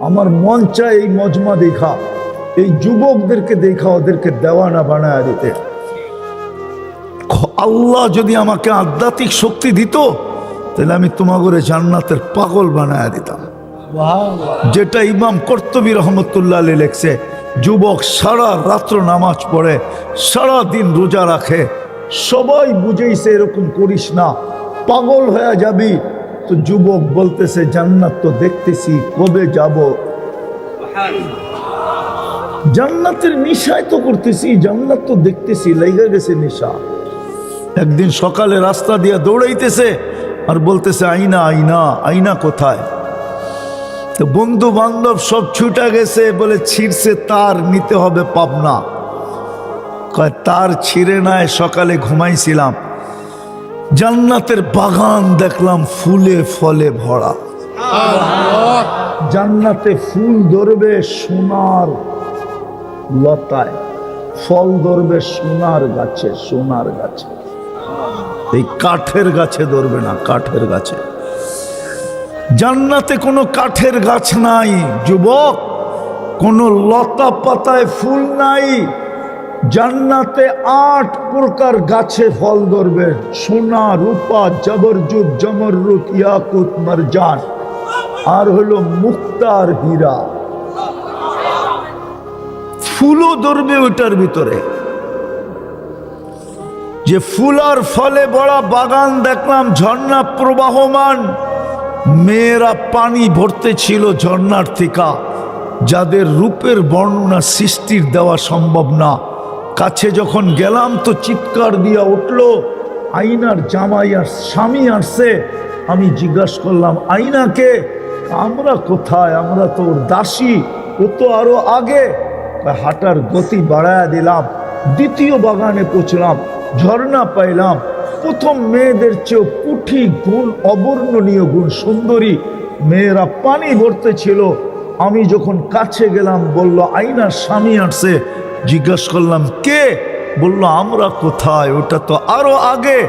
আমার মন চায় এই মজমা দেখা, এই যুবকদেরকে দেখা ওদেরকে দেওয়ানা বানায় দিতে। আল্লাহ যদি আমাকে আধ্যাত্মিক শক্তি দিত তাহলে আমি তোমাগরে জান্নাতের পাগল বানায় দিতাম। যেটা ইমাম কর্তুবী রহমতুল্লাহ আলাইহি লেখছে, যুবক সারা রাত্র নামাজ পড়ে, সারা দিন রোজা রাখে, সবাই বুঝেইছে এরকম করিস না, পাগল হয়ে যাবি। তো যুবক বলতেছে জান্নাত তো দেখতেছি, কবে যাব? জান্নাতের নিশায় তো করতেছি, জান্নাত তো দেখতেছি, লেগে গেছে নেশা। একদিন সকালে রাস্তা দিয়ে দৌড়াইতেছে আর বলতেছে আইনা আইনা, আইনা কোথায়? তো বন্ধু বান্ধব সব ছুটে গেছে, বলে ছিঁড়ছে তার, নিতে হবে পাবনা। কয় তার ছিঁড়ে নাই, সকালে ঘুমাইছিলাম, জান্নাতের বাগান দেখলাম ফুলে ফলে ভরা। জান্নাতে ফুল ধরবে সোনার লতায়, ফল ধরবে সোনার গাছে, সোনার গাছে। এই কাঠের গাছে ধরবে না, কাঠের গাছে। জান্নাতে কোনো কাঠের গাছ নাই যুবক, কোনো লতা পাতায় ফুল নাই। জান্নাতে 8 প্রকার গাছে ফল ধরবে, সোনা, রূপা, জবরজুদ, জমরুত, ইয়াকুত, মারজান, আর হলো মুক্তার হীরা। ফুলও ধরবে ওইটার ভিতরে। যে ফুল আর ফলে বড় বাগান দেখলাম, ঝর্ণা প্রবাহমান, মেয়েরা পানি ভরতে ছিল ঝর্ণার থেকে, যাদের রূপের বর্ণনা সৃষ্টির দেওয়া সম্ভব না। কাছে যখন গেলাম তো চিৎকার দিয়া উঠলো, আইনার জামাই আর স্বামী আসছে। আমি জিজ্ঞাসা করলাম আইনাকে? আমরা কোথায়, আমরা তো ওর দাসী, ও তো আরো আগে। হাঁটার গতি বাড়ায় দিলাম, দ্বিতীয় বাগানে পৌঁছলাম, ঝর্ণা পাইলাম। প্রথম মেয়েদের চেয়েও কুঠি গুণ, অবর্ণনীয় গুণ সুন্দরী মেয়েরা পানি ভরতে ছিল। আমি যখন কাছে গেলাম বলল আইনার স্বামী আসছে। জিজ্ঞাসা করলাম কে? বলল আমরা কোথায়, ওটা তো আরো আগে।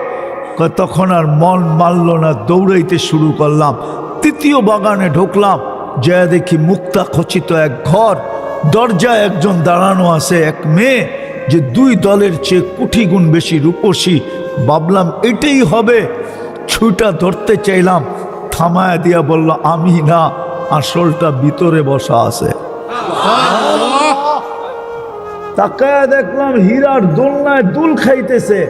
তখন আর মন মানল না, দৌড়াইতে শুরু করলাম। তৃতীয় বাগানে ঢুকলাম, যা দেখি মুক্তা খচিত এক ঘর, দরজায় একজন দাঁড়ানো আছে, এক মেয়ে, যে 2 দলের চেয়ে কোটি গুণ বেশি রূপসী। ভাবলাম এটাই হবে, ছুটা ধরতে চাইলাম, থামায় দিয়া বলল আমি না, আসলটা ভিতরে বসা আছে। তাকায় দেখলাম হীরার দোলনায় দুল খাইতেছে,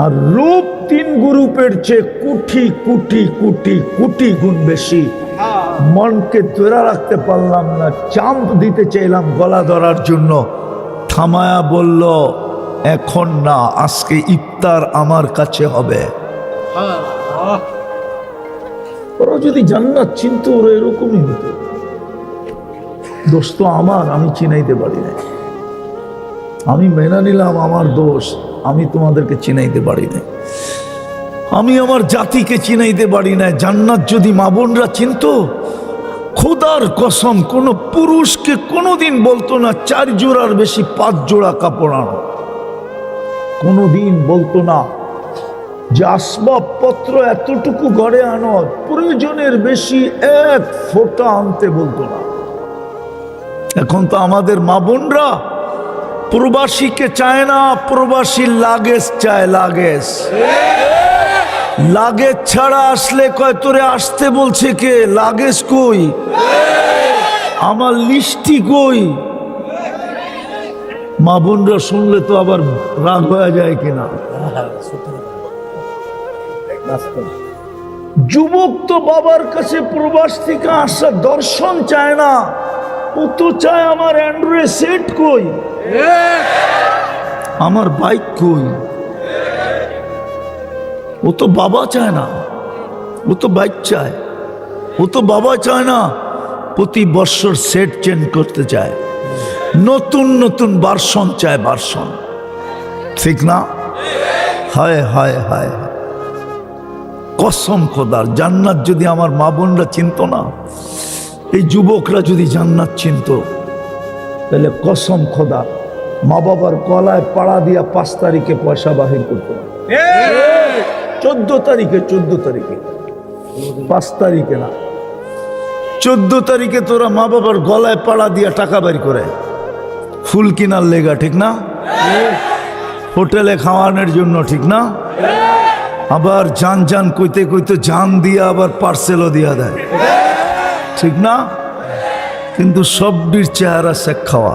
আর রূপ 3 গ্রুপের চেয়ে কোটি কোটি কোটি কোটি গুণ বেশি। মনকে ধরে রাখতে পারলাম না, চাম্প দিতে চাইলাম গলা ধরার জন্য। থামায়া বলল এখন না, আজকে ইফতার আমার কাছে হবে। ওরা যদি জান্নাত চিনতো ওরা এরকমই হতো। দোষ তো আমার, আমি চিনাইতে পারি না। আমি মেনে নিলাম আমার দোষ, আমি তোমাদেরকে চিনাইতে পারি না, আমি আমার জাতিকে চিনাইতে পারি না। জান্নাত যদি মা বোনরা চিনতো, খোদার কসম কোন পুরুষকে কোনোদিন বলতো না 4 জোড়ার বেশি 5 জোড়া কাপড় আনো। কোনোদিন বলতো না যে আসবাবপত্র এতটুকু ঘরে আনো, প্রয়োজনের বেশি 1 ফোঁটা আনতে বলতো না। এখন তো আমাদের মা বোনরা প্রবাসীকে চায় না, প্রবাসীর লাগেজ চায়, লাগেজ। লাগেজ ছাড়া আসলে কয় তোরে আসতে বলছে কে, লাগেজ কই, আমার লিস্টি কই। মা বোনরা শুনলে তো আবার রাগ হয়ে যায় কিনা। যুবক তো বাবার কাছে প্রবাস থেকে আসা দর্শন চায় না, ও তো চায় আমার অ্যান্ড্রয়েড সেট কই, আমার বাইক কই। ও তো বাবা চায় না, ও তো বাইক চায়। ও তো বাবা চায় না, প্রতি বছর সেট চেঞ্জ করতে চায়, নতুন নতুন ভার্সন চায়, ভার্সন। ঠিক না? হায় হায় হায়, কসম খোদার, জান্নাত যদি আমার মা বোনরা চিনত না, এই যুবকরা যদি জান্নাত চিনত, তাহলে কসম খোদা মা বাবার গলায় পাড়া দিয়া 5 তারিখে পয়সা বাহির করতো না। 14 তারিখে, 5 তারিখে না, 14 তারিখে তোরা মা বাবার গলায় পাড়া দিয়া টাকা বের করে ফুল কিনার লেগা, ঠিক না? হোটেলে খাওয়ানোর জন্য, ঠিক না? আবার জান জান কইতে কইতে জান দিয়া আবার পার্সেলও দিয়া দেয়, ঠিক না? কিন্তু সবটির চেহারা শেখ খাওয়া।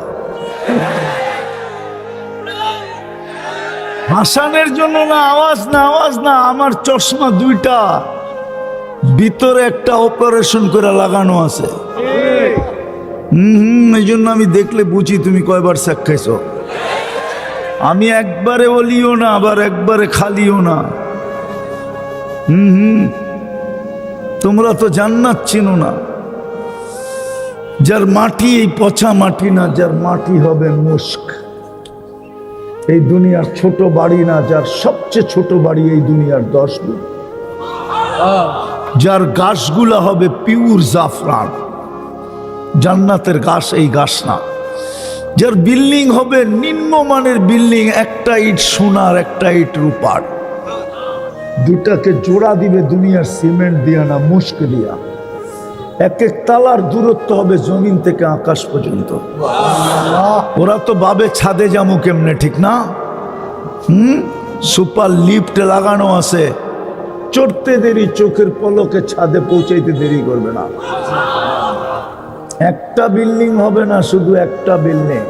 হাসানের জন্য না, আওয়াজ না, আওয়াজ না। আমার চশমা দুইটা, ভিতরে একটা অপারেশন করে লাগানো আছে। এই জন্য আমি দেখলে বুঝি তুমি কয়বার শেখ খাইছো। আমি একবারে বলিও না, আবার একবারে খালিও না। তোমরা তো জান্নাত চিনো না। যার মাটি এই পচা মাটি না, যার মাটি হবে মুস্ক। এই দুনিয়ার ছোট বাড়ি না, যার সবচেয়ে ছোট বাড়ি এই দুনিয়ার 10 গুণ। যার গাছগুলা হবে পিওর জাফরান, জান্নাতের গাছ এই গাছ না। যার বিল্ডিং হবে নিম্নমানের বিল্ডিং, একটা ইট সোনার, একটা ইট রূপার। দুটাকে জোড়া দিবে দুনিয়ার সিমেন্ট দিয়া না, মুস্ক দিয়া। এক এক তালার দূরত্ব হবে জমিন থেকে আকাশ পর্যন্ত। ওরা তো ভাবে ছাদে যাবো কেমনে, ঠিক না? সুপার লিফট লাগানো আছে, চড়তে দেরি, চোখের পলকে ছাদে পৌঁছাইতে দেরি করবে না। একটা বিল্ডিং হবে না, শুধু একটা বিল্ডিং।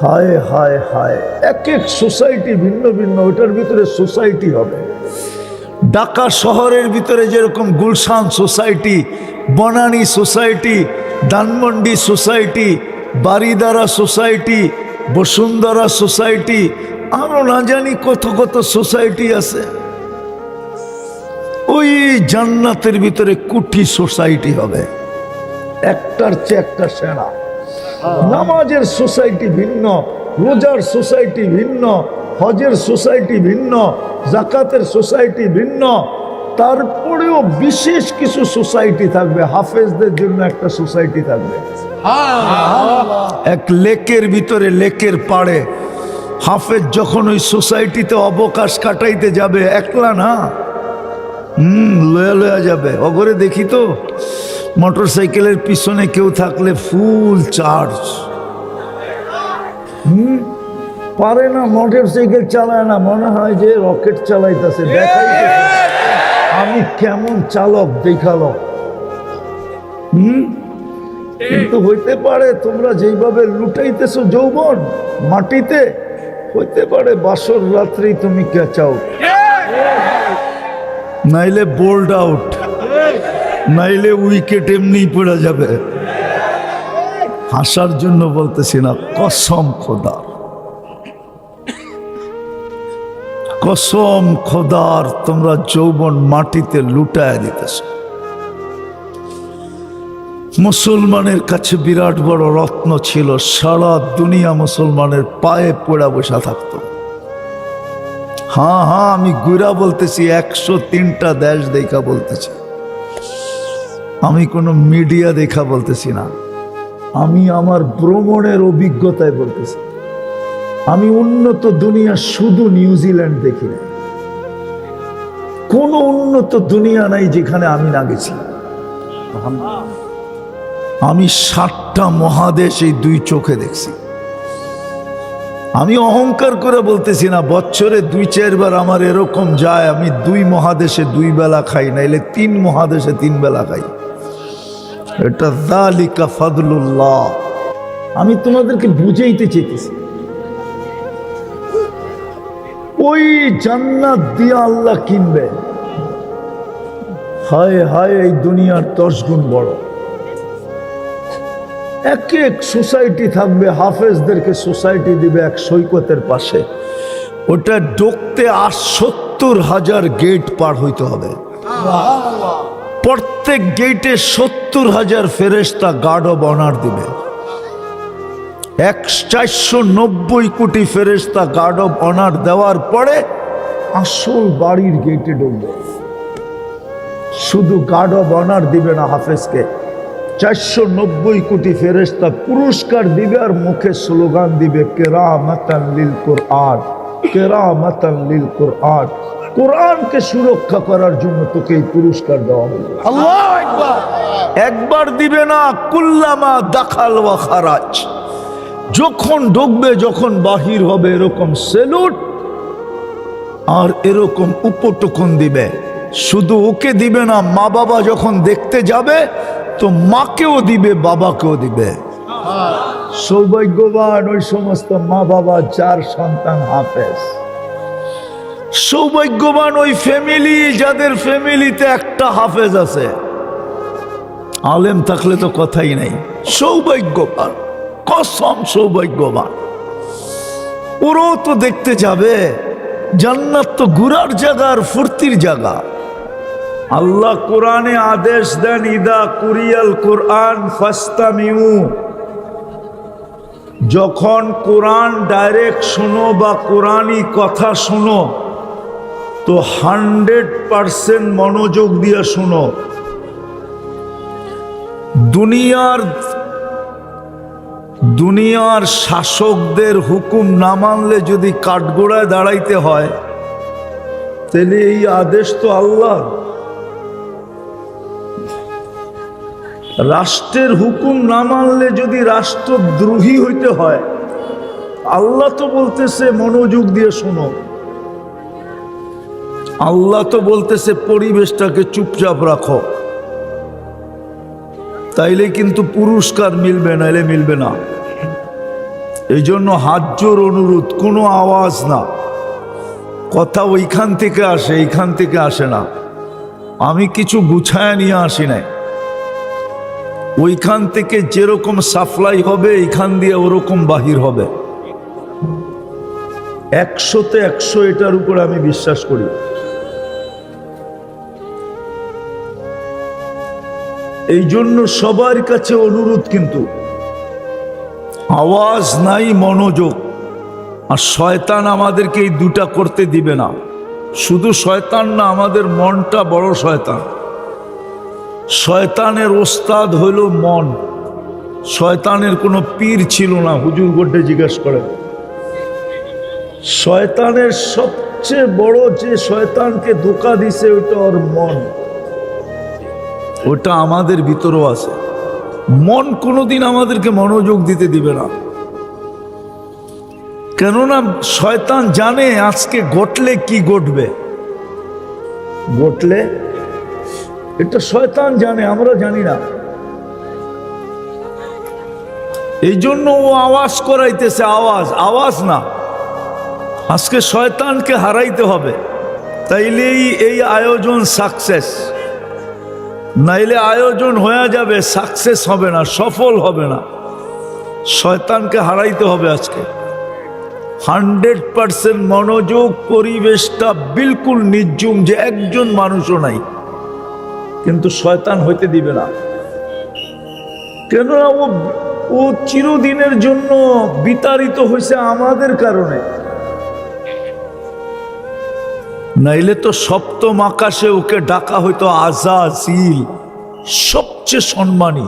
হায় হায় হায়, এক এক সোসাইটি ভিন্ন ভিন্ন, ওটার ভিতরে সোসাইটি হবে। ঢাকা শহরের ভিতরে যেরকম Gulshan society, Banani society, Dhanmondi society, Baridhara society, Bashundhara society, আরো না জানি কত কত সোসাইটি আছে। ওই জান্নাতের ভিতরে কোটি সোসাইটি হবে, একটার চেয়ে একটা সেরা। নামাজের সোসাইটি ভিন্ন, রোজার সোসাইটি ভিন্ন, হজের সোসাইটি ভিন্ন, জাকাতের সোসাইটি ভিন্ন। তারপরেও বিশেষ কিছু সোসাইটি থাকবে। হাফেজদের জন্য একটা সোসাইটি থাকবে। এক লেকের ভিতরে, লেকের পাড়ে হাফেজ যখন ওই সোসাইটিতে অবকাশ কাটাইতে যাবে, একলা না, লয়া লয়া যাবে। অগরে দেখি তো মোটর সাইকেলের পিছনে কেউ থাকলে ফুল চার্জ। পারে না, মোটর সাইকেল চালায় না, মনে হয় যে রকেট চালাইতেছে। দেখাইতে আমি কেমন চালক দেখালো। কিন্তু হইতে পারে তোমরা যেইভাবে লুটাইতেছো যৌবন মাটিতে, হইতে পারে বাসর রাত্রেই তুমি ক্যাচ আউট, নাইলে বোল্ড আউট, নাইলে উইকেট এমনি পড়ে যাবে। হাসার জন্য বলতেছি না, কসম খোদার, কসম খোদার, তোমরা যৌবন মাটিতে লুটায় দিতেছ। মুসলমানের কাছে বিরাট বড় রত্ন ছিল, সারা দুনিয়া মুসলমানের পায়ে পড়া বসা থাকতো। হ্যাঁ হ্যাঁ, আমি গুড়া বলতেছি, 103টা দেশ দেখা বলতেছি। আমি কোনো মিডিয়া দেখা বলতেছি না, আমি আমার ভ্রমণের অভিজ্ঞতায় বলতেছি। আমি উন্নত দুনিয়া শুধু নিউজিল্যান্ড দেখি না, কোনো উন্নত দুনিয়া নাই যেখানে আমি না গেছি। আমি 7টা মহাদেশ এই 2 চোখে দেখছি। আমি অহংকার করে বলতেছি না, বছরে 2-4 বার আমার এরকম যায়, আমি 2 মহাদেশে 2 বেলা খাই, নাইলে 3 মহাদেশে 3 বেলা খাই। এটা যালিকা ফাদলুল্লাহ। আমি তোমাদেরকে বুঝাইতে চাইতেছি, ওই জান্নাত দিয়া আল্লাহ কিনবে। হায় হায়, এই দুনিয়ার 10 গুণ বড়। এক এক সোসাইটি থাকবে, হাফেজদেরকে সোসাইটি দিবে এক সৈকতের পাশে। ওটা ঢুকতে 70,000 গেট পার হইতে হবে। প্রত্যেক গেটে 70,000 ফেরেশতা গার্ড অব অনার দিবে। 490 কোটি ফেরেশতা গার্ড অব অনার দেওয়ার পরে আসল বাড়ির গেটে ঢুকবে। শুধু গার্ড অব অনার দিবে না হাফেজকে, 490 কোটি ফেরেশতা পুরস্কার দিবে আর মুখে স্লোগান দিবে, কেরামাতান লিল কুরআন, কেরামাতান লিল কুরআন। কোরআনকে সুরক্ষা করার জন্য তোকে এই পুরস্কার দেওয়া হলো। আল্লাহু আকবার। একবার দিবে না, কুল্লামা দাখাল ওয়া খারাজ, যখন ঢুকবে যখন বাহির হবে এরকম সেলুট আর এরকম উপটকন দিবে। শুধু ওকে দিবে না, মা বাবা যখন দেখতে যাবে তো মাকেও দিবে বাবাকেও দিবে। সৌভাগ্যবান ওই সমস্ত মা বাবা যার সন্তান হাফেজ, সৌভাগ্যবান ওই ফ্যামিলি যাদের ফ্যামিলিতে একটা হাফেজ আছে। আলেম থাকলে তো কথাই নাই, সৌভাগ্যবান, কসম সৌভাগ্যবান। ওরাও তো দেখতে যাবে, জান্নাত তো ঘুরার জায়গা আর ফুর্তির জায়গা। আল্লাহ কোরআনে আদেশ দেন, ইদা কুরিয়াল কোরআন ফাস্তামিউ, যখন কোরআন ডাইরেক্ট শোনো বা কোরআনি কথা শোনো তো 100% মনোযোগ দিয়ে শোনো। দুনিয়ার শাসকদের হুকুম না মানলে যদি কাঠগোড়ায় দাঁড়াইতে হয় তাহলে এই আদেশ তো আল্লাহ। রাষ্ট্রের হুকুম না মানলে যদি রাষ্ট্রদ্রোহী হইতে হয়, আল্লাহ তো বলতেছে মনোযোগ দিয়ে শোনো। আল্লাহ তো বলতেছে পরিবেশটাকে চুপচাপ রাখো, তাইলে কিন্তু পুরস্কার মিলবে, নাইলে মিলবে না। এই জন্য হাত জোর অনুরোধ, কোনো আওয়াজ না, কথা ওইখান থেকে আসে, এইখান থেকে আসে না। আমি কিছু গুছায় নিয়ে আসি নাই, ওইখান থেকে যেরকম সাপ্লাই হবে এইখান দিয়ে ওরকম বাহির হবে। 100-তে 100 এটার উপর আমি বিশ্বাস করি। এই জন্য সবার কাছে অনুরোধ, কিন্তু আওয়াজ নাই, মনোযোগ। আর শয়তান আমাদেরকে এই দুটা করতে দিবে না। শুধু শয়তান না, আমাদের মনটা বড় শয়তান। শয়তানের ওস্তাদ হইল মন। শয়তানের কোনো পীর ছিল না, হুজুর গোড্ডে জিজ্ঞেস করেন। শয়তানের সবচেয়ে বড় যে শয়তানকে ধোঁকা দিছে ওটা ওর মন। ওটা আমাদের ভিতরেও আছে। মন কোনোদিন আমাদেরকে মনোযোগ দিতে দিবে না, কেননা শয়তান জানে আজকে ঘটলে কি ঘটবে। ঘটলে এটা শয়তান জানে, আমরা জানি না। এই জন্য ও আওয়াজ করাইতেছে, আওয়াজ না। আজকে শয়তানকে হারাইতে হবে, তাইলেই এই আয়োজন সাকসেস। নাইলে আয়োজন হয়ে যাবে, সাকসেস হবে না, সফল হবে না। শয়তানকে হারাইতে হবে আজকে। 100% মনোযোগ, পরিবেশটা বিলকুল নির্জুম, যে একজন মানুষও নাই, কিন্তু শয়তান হইতে দিবে না। কেননা ও চিরদিনের জন্য বিতাড়িত হয়েছে আমাদের কারণে। নাইলে তো সপ্তম আকাশে ওকে ডাকা হইতো আজাজিল, সবচেয়ে সম্মানী।